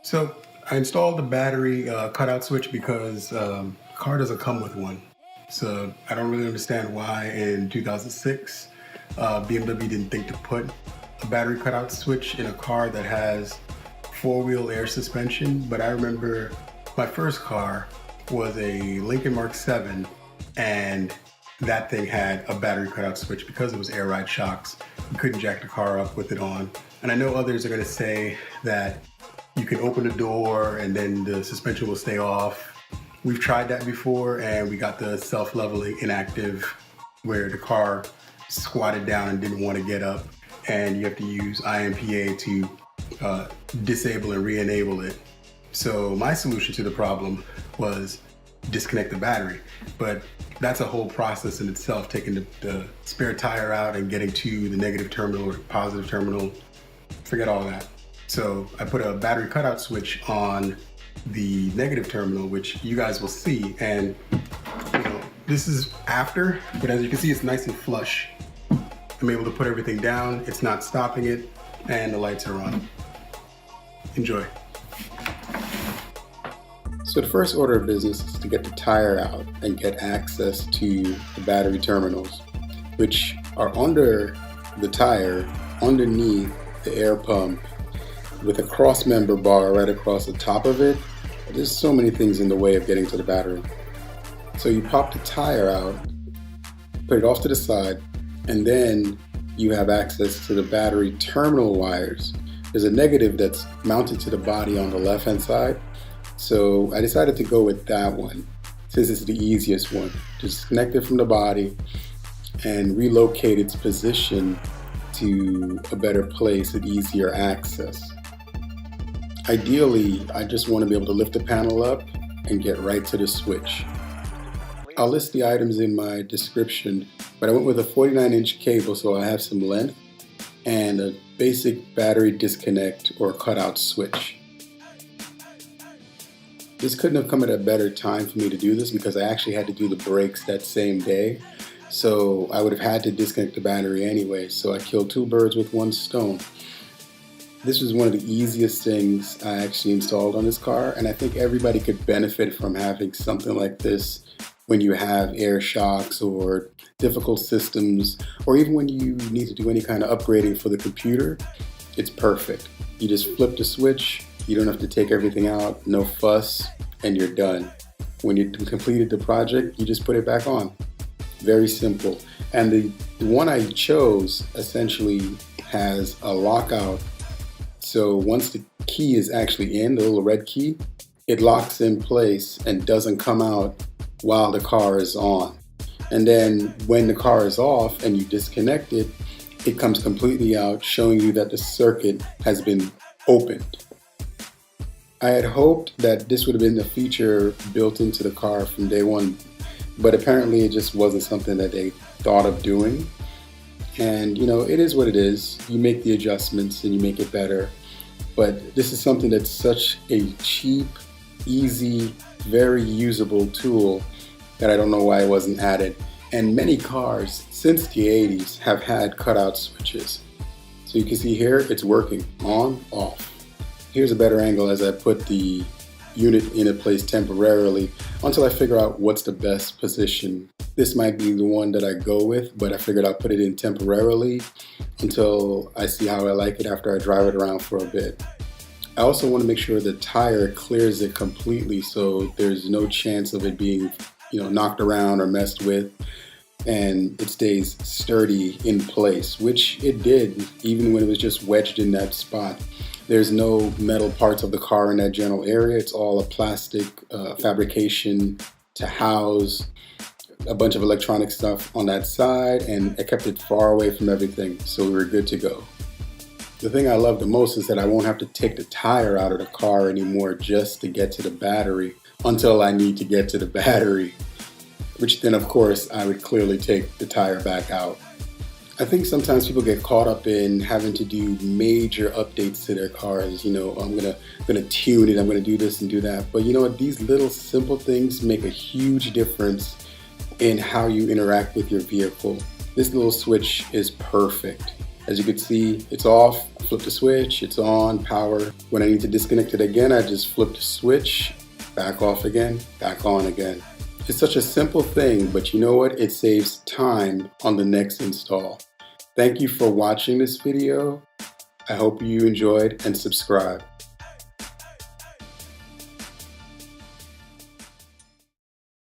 So I installed the battery cutout switch because car doesn't come with one. So I don't really understand why in 2006 BMW didn't think to put a battery cutout switch in a car that has four-wheel air suspension. But I remember my first car was a Lincoln Mark 7, and that thing had a battery cutout switch because it was air ride shocks. You couldn't jack the car up with it on. And I know others are going to say that you can open the door and then the suspension will stay off. We've tried that before and we got the self-leveling inactive where the car squatted down and didn't want to get up, and you have to use IMPA to disable and re-enable it. So my solution to the problem was disconnect the battery, but that's a whole process in itself, taking the spare tire out and getting to the negative terminal or positive terminal. Forget all that. So I put a battery cutout switch on the negative terminal, which you guys will see, and this is after, but as you can see, it's nice and flush. I'm able to put everything down, it's not stopping it, and the lights are on. Enjoy. So the first order of business is to get the tire out and get access to the battery terminals, which are under the tire, underneath the air pump, with a cross member bar right across the top of it. There's so many things in the way of getting to the battery. So you pop the tire out, put it off to the side, and then you have access to the battery terminal wires. There's a negative that's mounted to the body on the left-hand side. So I decided to go with that one, since it's the easiest one. Disconnect it from the body and relocate its position to a better place with easier access. Ideally, I just want to be able to lift the panel up and get right to the switch. I'll list the items in my description, but I went with a 49-inch cable so I have some length, and a basic battery disconnect or cutout switch. This couldn't have come at a better time for me to do this because I actually had to do the brakes that same day. So I would have had to disconnect the battery anyway, so I killed two birds with one stone. This was one of the easiest things I actually installed on this car, and I think everybody could benefit from having something like this when you have air shocks or difficult systems, or even when you need to do any kind of upgrading for the computer. It's perfect. You just flip the switch, you don't have to take everything out, no fuss, and you're done. When you completed the project, you just put it back on. Very simple. And the one I chose essentially has a lockout. So once the key is actually in, the little red key, it locks in place and doesn't come out while the car is on. And then when the car is off and you disconnect it, it comes completely out, showing you that the circuit has been opened. I had hoped that this would have been a feature built into the car from day one, but apparently it just wasn't something that they thought of doing. And it is what it is. You make the adjustments and you make it better. But this is something that's such a cheap, easy, very usable tool that I don't know why it wasn't added. And many cars since the 80s have had cutout switches. So you can see here, it's working on, off. Here's a better angle as I put the unit in a place temporarily until I figure out what's the best position. This might be the one that I go with, but I figured I'll put it in temporarily until I see how I like it after I drive it around for a bit. I also want to make sure the tire clears it completely so there's no chance of it being knocked around or messed with, and it stays sturdy in place, which it did even when it was just wedged in that spot. There's no metal parts of the car in that general area. It's all a plastic fabrication to house a bunch of electronic stuff on that side, and I kept it far away from everything, so we were good to go. The thing I love the most is that I won't have to take the tire out of the car anymore just to get to the battery until I need to get to the battery, which then of course I would clearly take the tire back out. I think sometimes people get caught up in having to do major updates to their cars. I'm gonna tune it, I'm gonna do this and do that. But you know what? These little simple things make a huge difference in how you interact with your vehicle. This little switch is perfect. As you can see, it's off, flip the switch, it's on, power. When I need to disconnect it again, I just flip the switch, back off again, back on again. It's such a simple thing, but you know what? It saves time on the next install. Thank you for watching this video. I hope you enjoyed and subscribe.